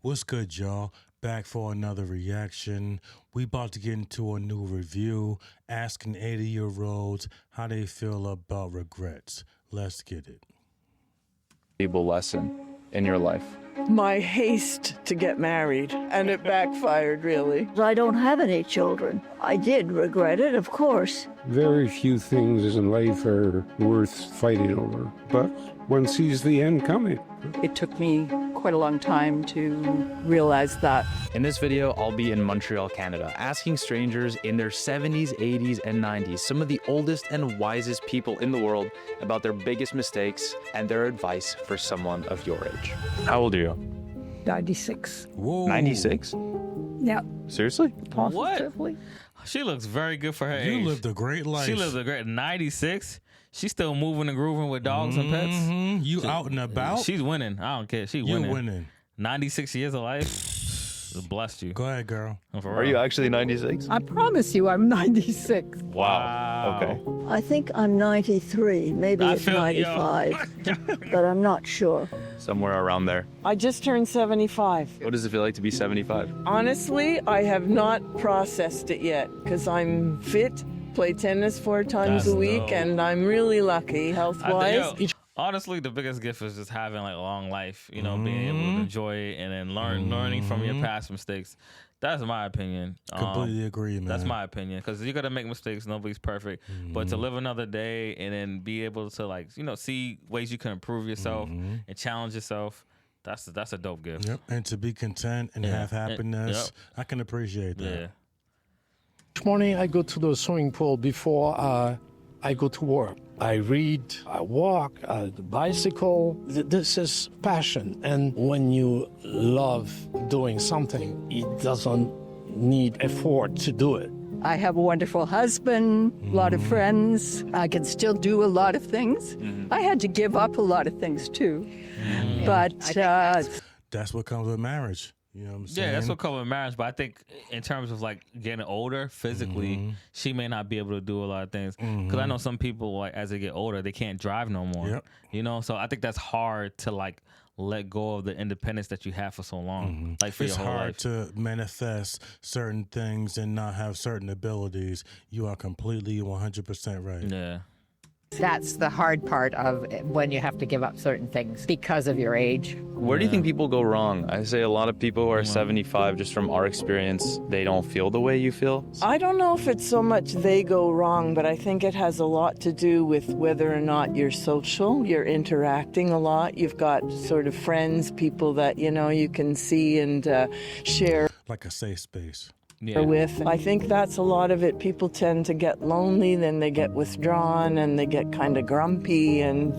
What's good, y'all? Back for another reaction. We about to get into a new review, asking 80-year-olds how they feel about regrets. Let's get it. Valuable lesson in your life? My haste to get married, and it backfired, really. I don't have any children. I did regret it, of course. Very few things in life are worth fighting over, but one sees the end coming. It took me quite a long time to realize that. In this video, I'll be in Montreal, Canada, asking strangers in their 70s, 80s, and 90s, some of the oldest and wisest people in the world, about their biggest mistakes and their advice for someone of your age. How old are you? 96. Whoa. 96? Yeah, Seriously? positively. She looks very good for her You age. lived a great life. She lived a great 96. She's still moving and grooving with dogs and pets. Mhm. You out and about? She's winning. I don't care. She's You're winning. winning. 96 years of life. Blessed you. Go ahead, girl. For Are real. you actually 96? I promise you I'm 96. Wow. Okay. I think I'm 93, maybe I it's feel- yo. 95, but I'm not sure. Somewhere around there. I just turned 75. What does it feel like to be 75? Honestly, I have not processed it yet, because I'm fit, play tennis 4 times That's a week, dope. and I'm really lucky health-wise. Honestly, the biggest gift is just having like a long life, you know, being able to enjoy it and then learning from your past mistakes. That's my opinion. Completely agree, man. That's my opinion, because you're gonna make mistakes. Nobody's perfect, but to live another day and then be able to, like, you know, see ways you can improve yourself and challenge yourself. That's a dope gift. Yep. And to be content and have happiness, I can appreciate that. Yeah. Each morning I go to the swimming pool before I go to work. I read, I walk, I bicycle. This is passion. And when you love doing something, it doesn't need effort to do it. I have a wonderful husband, a lot of friends. I can still do a lot of things. I had to give up a lot of things too. But That's what comes with marriage. You know what I'm saying? Yeah, that's what comes with marriage. But I think in terms of like getting older physically, she may not be able to do a lot of things. Because I know some people, like, as they get older, they can't drive no more. Yep. You know, so I think that's hard to like let go of the independence that you have for so long, like for It's your whole hard life. to manifest certain things and not have certain abilities. You are completely 100% right. Yeah. That's the hard part of when you have to give up certain things because of your age. Where do you think people go wrong? I say a lot of people who are 75, just from our experience, they don't feel the way you feel. I don't know if it's so much they go wrong, but I think it has a lot to do with whether or not you're social, you're interacting a lot, you've got sort of friends, people that, you know, you can see and share Like a safe space. Yeah. with. I think that's a lot of it. People tend to get lonely, then they get withdrawn, and they get kind of grumpy, and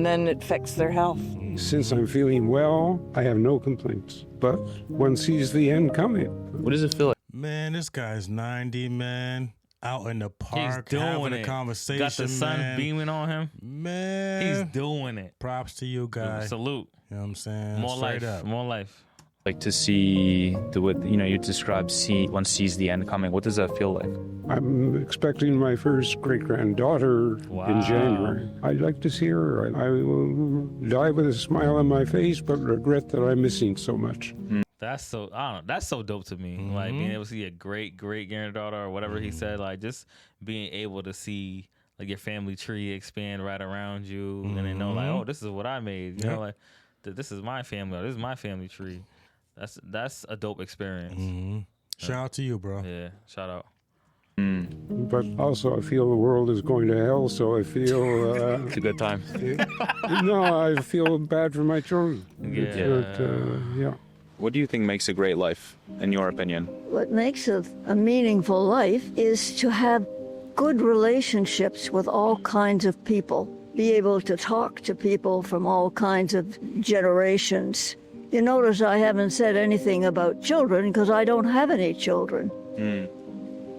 then it affects their health. Since I'm feeling well, I have no complaints, but one sees the end coming. What does it feel like? Man, this guy's 90, man. Out in the park, He's doing having it. a conversation, Got the sun man. beaming on him. Man. He's doing it. Props to you, guy. Salute. You know what I'm saying? More Straight life. up. More life. Like to see what you describe, one sees the end coming. What does that feel like? I'm expecting my first great-granddaughter in January. I'd like to see her. I will die with a smile on my face, but regret that I'm missing so much. That's so, I don't know, that's so dope to me. Like being able to see a great granddaughter or whatever he said, like just being able to see like your family tree expand right around you and then know like, oh, this is what I made. You know, like this is my family, or this is my family tree. That's a dope experience. Shout out to you, bro. Yeah, shout out. But also, I feel the world is going to hell, so I feel... It's a good time. no, I feel bad for my children. Yeah. What do you think makes a great life, in your opinion? What makes a meaningful life is to have good relationships with all kinds of people, be able to talk to people from all kinds of generations. You notice I haven't said anything about children because I don't have any children.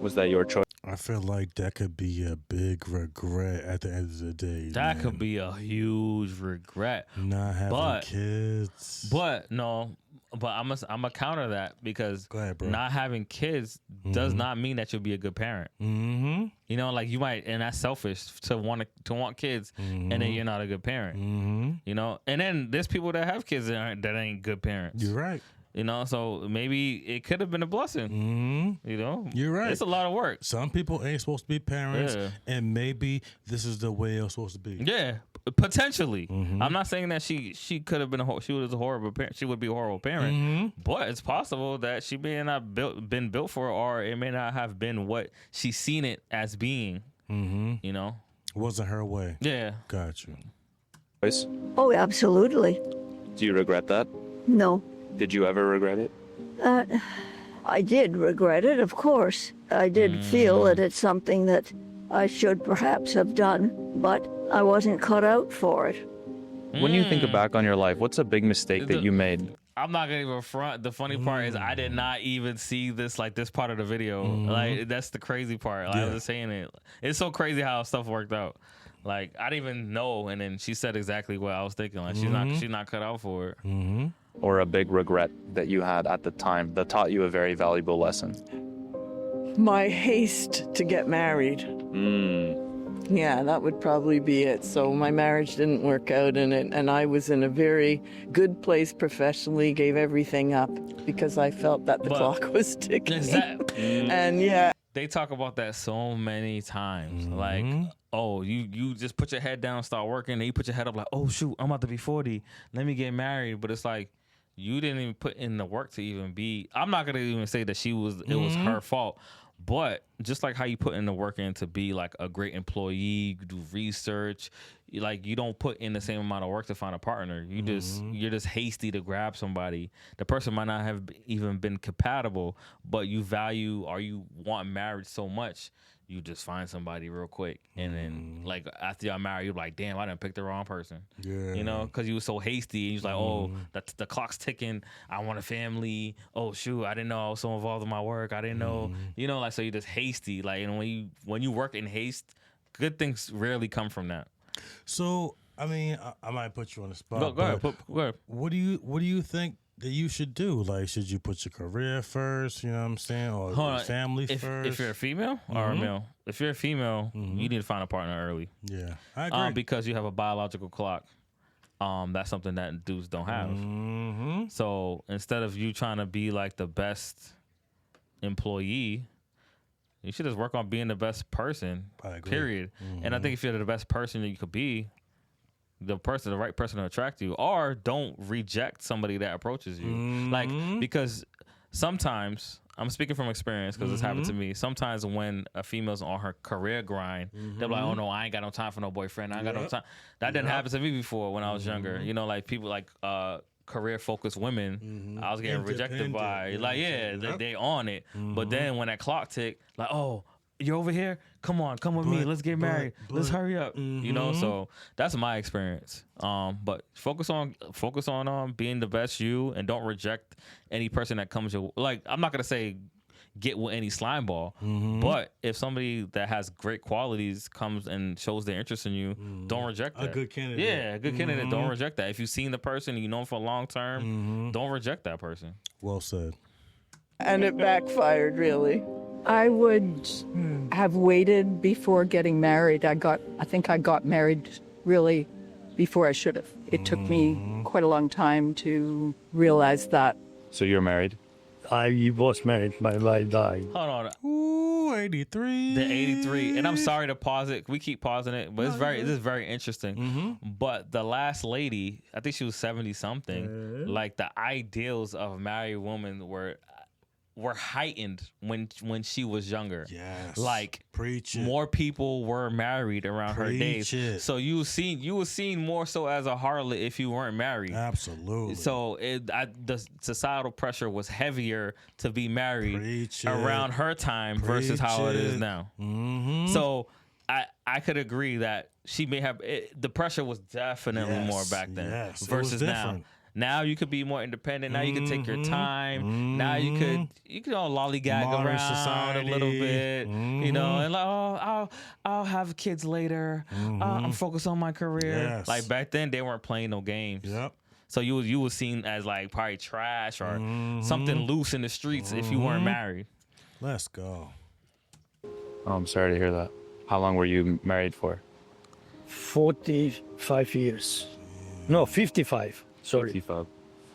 Was that your choice? I feel like that could be a big regret at the end of the day. That could be a huge regret. Not having kids. But I'm gonna counter that, because Go ahead, bro. not having kids does not mean that you'll be a good parent. You know, like you might, and that's selfish to want kids, and then you're not a good parent. You know, and then there's people that have kids that ain't good parents. You're right. You know, so maybe it could have been a blessing. You know, You're right. It's a lot of work. Some people ain't supposed to be parents, and maybe this is the way it's supposed to be. Yeah, potentially. I'm not saying that she could have been she was a horrible parent. She would be a horrible parent, but it's possible that she may not been built for it, or it may not have been what she's seen it as being. You know, It wasn't her way. yeah. Got you. Oh, absolutely. Do you regret that? No. Did you ever regret it? I did regret it, of course. I did feel that it's something that I should perhaps have done, but I wasn't cut out for it. When you think back on your life, what's a big mistake that you made? I'm not gonna even front. The funny part is I did not even see this part of the video. Like that's the crazy part. Like, I was just saying it. It's so crazy how stuff worked out. Like I didn't even know, and then she said exactly what I was thinking. Like she's not cut out for it. Or a big regret that you had at the time that taught you a very valuable lesson? My haste to get married. Yeah, that would probably be it. So my marriage didn't work out, and I was in a very good place professionally, gave everything up because I felt that the clock was ticking. And yeah. They talk about that so many times. Like, oh, you just put your head down, start working, and you put your head up like, oh shoot, I'm about to be 40. Let me get married. But it's like you didn't even put in the work to even be. I'm not gonna even say that it was her fault. But just like how you put in the work in to be like a great employee, you do research, you don't put in the same amount of work to find a partner. You're just hasty to grab somebody. The person might not have even been compatible, but you value or you want marriage so much, you just find somebody real quick. And then like after y'all married, you're like, damn, I didn't pick the wrong person. Yeah. You know, because you were so hasty. And you was like, oh, the clock's ticking. I want a family. Oh shoot, I didn't know I was so involved in my work. I didn't know, you know, like, so you're just hasty. Like, and when you work in haste, good things rarely come from that. So, I mean, I might put you on the spot. Go ahead. Go ahead. What do you think that you should do? Like, should you put your career first? You know what I'm saying, or your family first? If you're a female or a male, if you're a female, you need to find a partner early. Yeah, I agree. Because you have a biological clock. That's something that dudes don't have. So instead of you trying to be like the best employee, you should just work on being the best person. I agree. Period. And I think if you're the best person that you could be, the right person to attract you, or don't reject somebody that approaches you. Like, because sometimes, I'm speaking from experience because this happened to me. Sometimes when a female's on her career grind, they're like, oh no, I ain't got no time for no boyfriend. I ain't got no time. That didn't happen to me before when I was younger. You know, like people like career focused women, I was getting rejected by, like, they on it. But then when that clock ticked, like, oh, you're over here? Come with me. Let's get married. Let's hurry up. You know, so that's my experience. But focus on being the best you, and don't reject any person that comes your, like, I'm not gonna say get with any slime ball, but if somebody that has great qualities comes and shows their interest in you, don't reject that. A good candidate. Yeah, a good candidate. Don't reject that. If you've seen the person, you know them for a long term, don't reject that person. Well said. And it backfired, really. I would have waited before getting married. I think I got married really before I should have. It took me quite a long time to realize that. So you're married? I was married. My wife died. Hold on. Ooh, 83. The 83. And I'm sorry to pause it. We keep pausing it, but this is very interesting. But the last lady, I think she was 70 something. Like the ideals of a married woman were heightened when she was younger. Yes. Like, preach it. More people were married around her days. It. So you were seen more so as a harlot if you weren't married. Absolutely. So the societal pressure was heavier to be married around her time versus how it is now. So I could agree that she may have the pressure was definitely more back then versus now. Now you could be more independent. Now you can take your time. Now you could all lollygag Modern around society. a little bit, you know, and like, oh, I'll have kids later. I'm focused on my career. Yes. Like back then, they weren't playing no games. Yep. So you was seen as like probably trash or something loose in the streets if you weren't married. Let's go. Oh, I'm sorry to hear that. How long were you married for? 45 years. No, 55. Sorry. 55.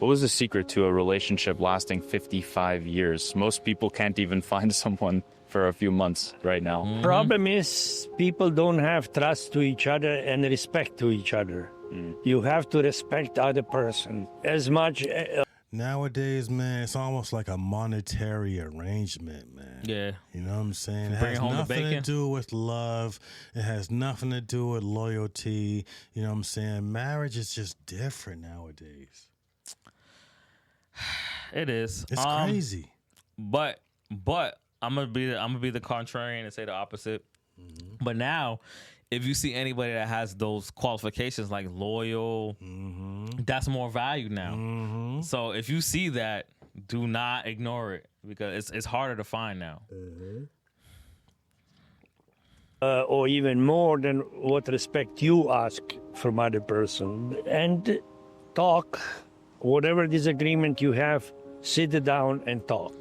What was the secret to a relationship lasting 55 years? Most people can't even find someone for a few months right now. Problem is people don't have trust to each other and respect to each other. You have to respect the other person as much. Nowadays, man, it's almost like a monetary arrangement, man. Yeah. You know what I'm saying? It Bring has home the nothing to bacon. do with love. It has nothing to do with loyalty. You know what I'm saying? Marriage is just different nowadays. It is. It's crazy. But I'm gonna be the contrarian and say the opposite. But now, if you see anybody that has those qualifications like loyal, that's more value now. So if you see that, do not ignore it because it's harder to find now. Or even more than what respect you ask from other person. And talk, whatever disagreement you have, sit down and talk.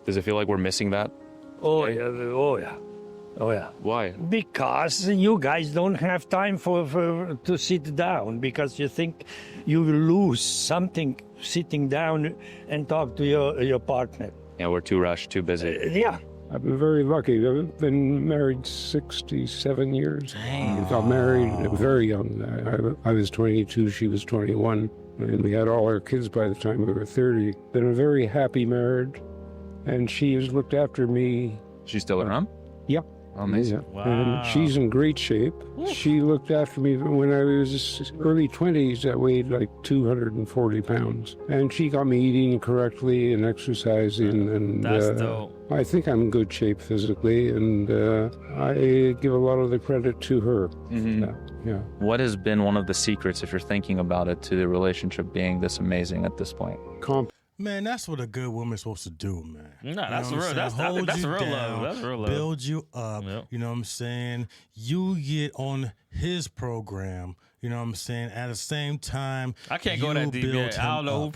Does it feel like we're missing that? Oh yeah, oh yeah, oh yeah. Why? Because you guys don't have time for to sit down because you think you will lose something sitting down and talk to your partner. Yeah, we're too rushed, too busy. Yeah. I've been very lucky. I've been married 67 years. I got married very young. I was 22, she was 21, and we had all our kids by the time we were 30. Been a very happy marriage, and she has looked after me. She's still around? Yep. Amazing. Yeah. Wow. And she's in great shape. She looked after me when I was early 20s. I weighed like 240 pounds. And she got me eating correctly and exercising. And That's dope. I think I'm in good shape physically. And I give a lot of the credit to her. Yeah. What has been one of the secrets, if you're thinking about it, to the relationship being this amazing at this point? Man, that's what a good woman's supposed to do, man. No, You know that's what I'm real. saying? I think Hold that's you real love. down, That's real love. build you up. Yep. You know what I'm saying? You get on his program. You know what I'm saying? At the same time, I can't go you that deep build yet. I don't him know who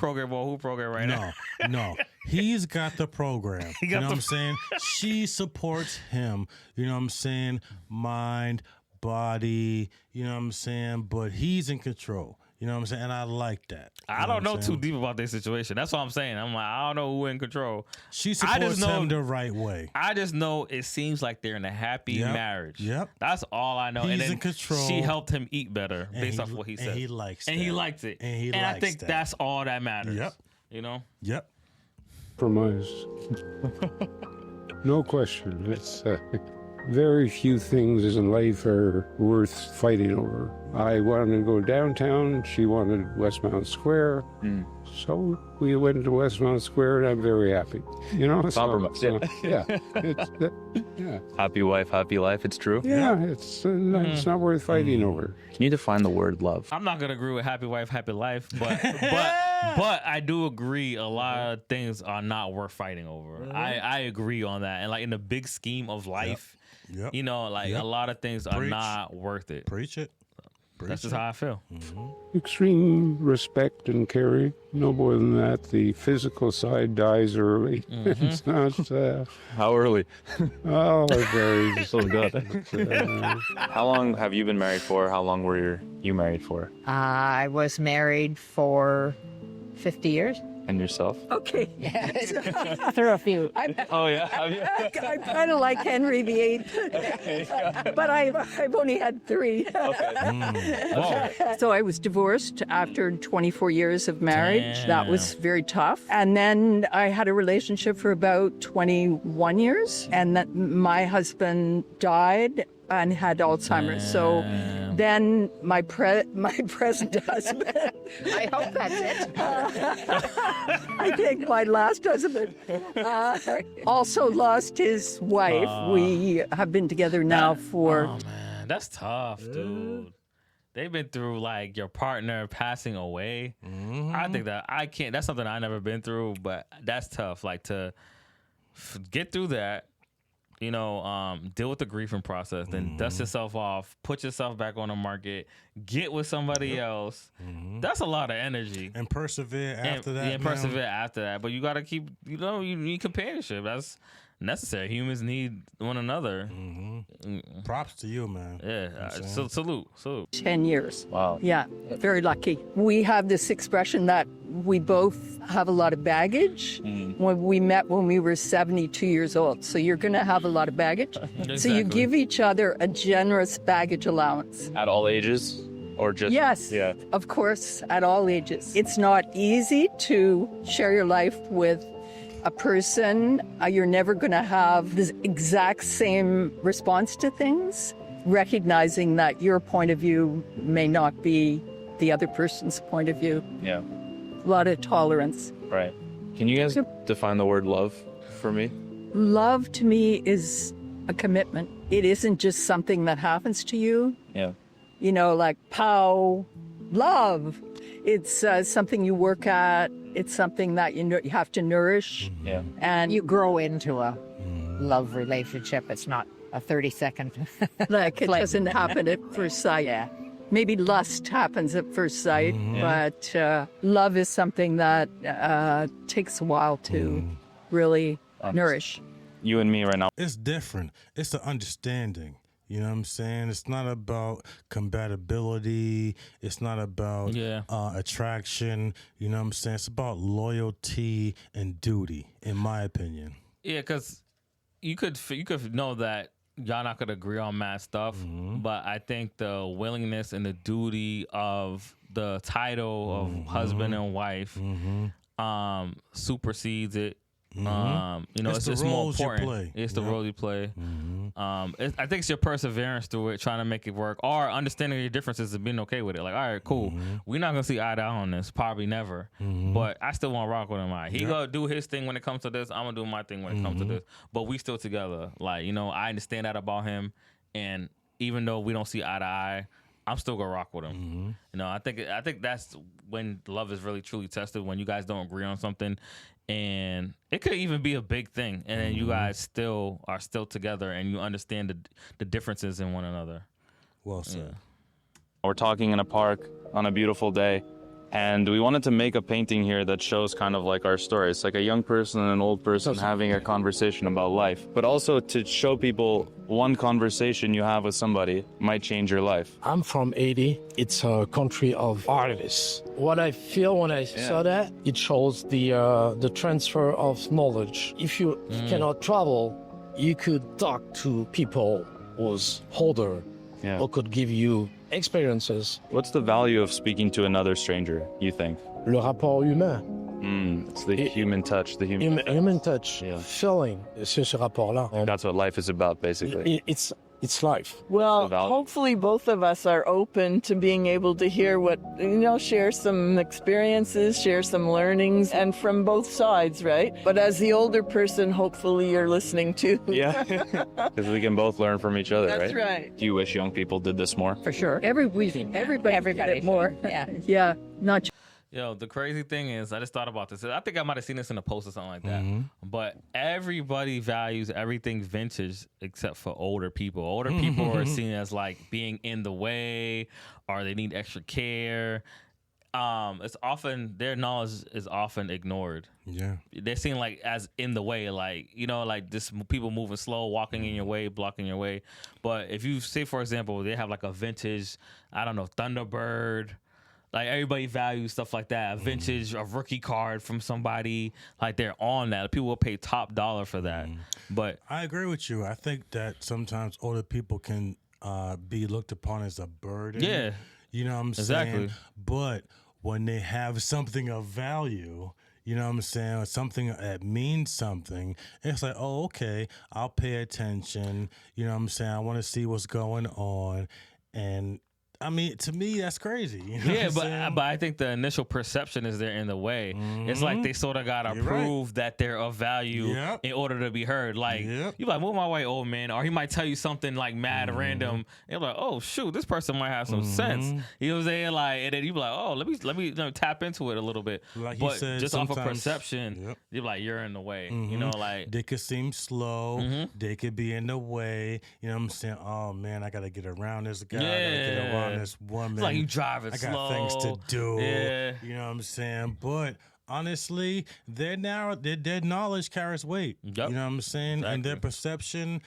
up. program right now. No. He's got the program. He You got know the- what I'm saying? She supports him. You know what I'm saying? Mind, body, you know what I'm saying? But he's in control. You know what I'm saying? And I like that. You I don't what know I'm too saying? deep about their situation. That's what I'm saying. I'm like, I don't know who in control. She I supports just know- him the right way. I just know it seems like they're in a happy Yep. marriage. Yep. That's all I know. and He's then in control. She helped him eat better And based he- off what he and said. he likes And he that. liked it. And he I likes think that. that's all that matters. Yep. You know? Yep. Compromise. No question. It's very few things in life are worth fighting over. I wanted to go downtown. She wanted Westmount Square. So we went to Westmount Square, and I'm very happy. You know, Compromise, yeah. Yeah. Happy wife, happy life. It's true. Yeah, it's not worth fighting over. Can you define the word love? I'm not gonna agree with happy wife, happy life, but I do agree a lot of things are not worth fighting over. I agree on that. And like in the big scheme of life, Yep. you know, like Yep. a lot of things are Preach. not worth it. Preach it. That's just how I feel. Extreme respect and caring. No more than that. The physical side dies early. It's not. How early? Oh, it varies. So good. How long have you been married for? How long were you married for? I was married for 50 years. And yourself? Okay. Through a few. Oh, yeah. I'm kind of like Henry VIII, but I've only had 3. So I was divorced after 24 years of marriage. That was very tough. And then I had a relationship for about 21 years, and that my husband died and had Alzheimer's. So then my present husband, I hope that's it. I think my last husband, also lost his wife. We have been together now for... Oh man, that's tough, dude. They've been through like your partner passing away. I think that I can't. That's something I never been through, but that's tough. Like to get through that, you know, deal with the grieving process, then dust yourself off, put yourself back on the market, get with somebody else. That's a lot of energy. And persevere after that. Yeah, man. persevere after that. But you got to keep, you know, you need companionship. necessary. Humans need one another. Props to you, man. Yeah. Salute. 10 years. Wow. Yeah, very lucky. We have this expression that we both have a lot of baggage. When we met when we were 72 years old. So you're going to have a lot of baggage. So you give each other a generous baggage allowance. At all ages? Or just Yes, of course, at all ages. It's not easy to share your life with a person. You're never going to have the exact same response to things, recognizing that your point of view may not be the other person's point of view. Yeah. A lot of tolerance. Right. Can you guys define the word love for me? Love to me is a commitment. It isn't just something that happens to you. Yeah. You know, like pow, love. It's something you work at. It's something that you have to nourish. Yeah. And You grow into a love relationship. It's not a 30-second. like it doesn't happen at first sight. Yeah. Maybe lust happens at first sight, but love is something that takes a while to really nourish. You and me right now. It's different. It's the understanding. You know what I'm saying? It's not about compatibility. It's not about attraction. You know what I'm saying? It's about loyalty and duty, in my opinion. Yeah, because you could know that y'all not gonna agree on mad stuff, but I think the willingness and the duty of the title of husband and wife supersedes it. You know, It's the just more roles you important. play. It's the role you play. I think it's your perseverance through it, trying to make it work, or understanding your differences and being okay with it. Like, all right, cool. We're not gonna see eye to eye on this, probably never. But I still want to rock with him. He gonna do his thing when it comes to this. I'm gonna do my thing when it comes to this. But we still together. Like, you know, I understand that about him, and even though we don't see eye to eye, I'm still gonna rock with him. You know, I think that's when love is really truly tested, when you guys don't agree on something, and it could even be a big thing, and then you guys still are together, and you understand the differences in one another. Well said. We're talking in a park on a beautiful day, and we wanted to make a painting here that shows kind of like our story. It's like a young person and an old person having a conversation about life, but also to show people one conversation you have with somebody might change your life. I'm from Haiti. It's a country of artists. What I feel when I saw that, it shows the transfer of knowledge. If you cannot travel, you could talk to people who's older who could give you experiences. What's the value of speaking to another stranger, you think? Le rapport humain. It's the human touch, the Human touch, feeling, c'est ce rapport-là. And That's what life is about, basically. it's life. Well, Valid. hopefully both of us are open to being able to hear share some experiences, share some learnings, and from both sides, right? But as the older person, hopefully you're listening too. Yeah, because we can both learn from each other, That's right? right. Do you wish young people did this more? For sure. Everybody did it more. Yeah. Yeah, not just Yo, the crazy thing is, I just thought about this. I think I might have seen this in a post or something like that. But everybody values everything vintage except for older people. Older people are seen as like being in the way, or they need extra care. It's often, their knowledge is often ignored. Yeah. They're seen like as in the way, like, you know, like this people moving slow, walking in your way, blocking your way. But if you say, for example, they have like a vintage, I don't know, Thunderbird. Like, everybody values stuff like that. A vintage, a rookie card from somebody, like, they're on that. People will pay top dollar for that. But I agree with you. I think that sometimes older people can be looked upon as a burden. yeah, You know what I'm Exactly. saying? But when they have something of value, you know what I'm saying, or something that means something, it's like, oh, okay, I'll pay attention. You know what I'm saying? I want to see what's going on. And I mean, to me, that's crazy. You know yeah, what I'm saying? but I think the initial perception is there in the way. It's like they sort of gotta You're prove that they're of value Yep. in order to be heard. Like, you like, move my way, old man, or he might tell you something like mad random. And you're like, oh shoot, this person might have some sense. You know what I'm saying? Like, and then you be like, oh, let me tap into it a little bit. Like he but said, just off of sometimes- perception, you're like, you're in the way. You know, like. They could seem slow. They could be in the way. You know what I'm saying? Oh, man, I got to get around this guy. I got to get Yeah. around this woman. It's like you driving I slow. got things to do. Yeah. You know what I'm saying? But honestly, their knowledge carries weight. Yep. You know what I'm saying? And their perception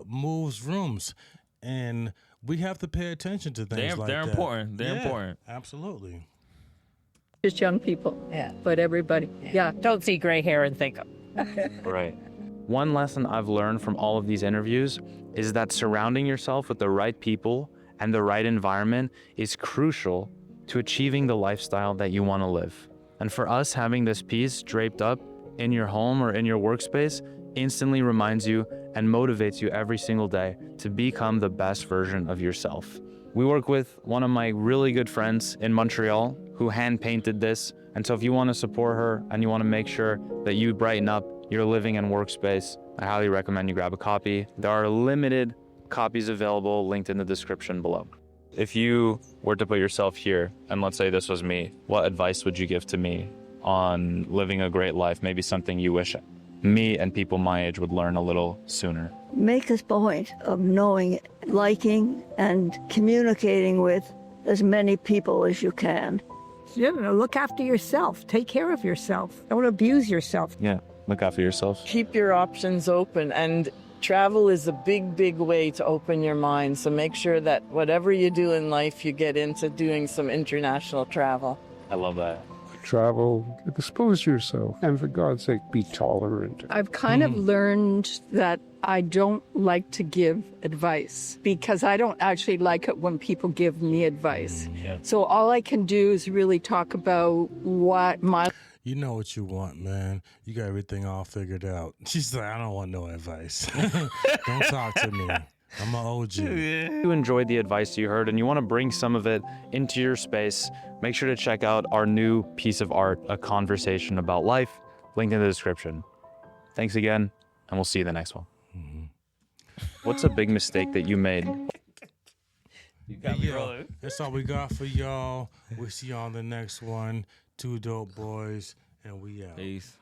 moves rooms. And we have to pay attention to things like They're that. important. They're Yeah, important. Absolutely. Just young people. Yeah. But everybody. Yeah. Don't see gray hair and think, Right. One lesson I've learned from all of these interviews is that surrounding yourself with the right people and the right environment is crucial to achieving the lifestyle that you want to live. And for us, having this piece draped up in your home or in your workspace instantly reminds you and motivates you every single day to become the best version of yourself. We work with one of my really good friends in Montreal who hand painted this. And so if you want to support her and you want to make sure that you brighten up your living and workspace, I highly recommend you grab a copy. There are limited copies available, linked in the description below. If you were to put yourself here, and let's say this was me, what advice would you give to me on living a great life? Maybe something you wish me and people my age would learn a little sooner. Make a point of knowing, liking, and communicating with as many people as you can. Look after yourself. Take care of yourself. Don't abuse yourself. Yeah, look after yourself. Keep your options open, and travel is a big, big way to open your mind. So make sure that whatever you do in life, you get into doing some international travel. I love that. Travel, expose yourself, and for God's sake, be tolerant. I've kind of learned that I don't like to give advice because I don't actually like it when people give me advice. So all I can do is really talk about what my... You know what you want, man. You got everything all figured out. She's like, I don't want no advice. Don't talk to me. I'm an OG. If you enjoyed the advice you heard and you want to bring some of it into your space, make sure to check out our new piece of art, A Conversation About Life, linked in the description. Thanks again, and we'll see you in the next one. What's a big mistake that you made? You got me rolling. That's all we got for y'all. We'll see y'all on the next one. Two dope boys, and we out. Peace.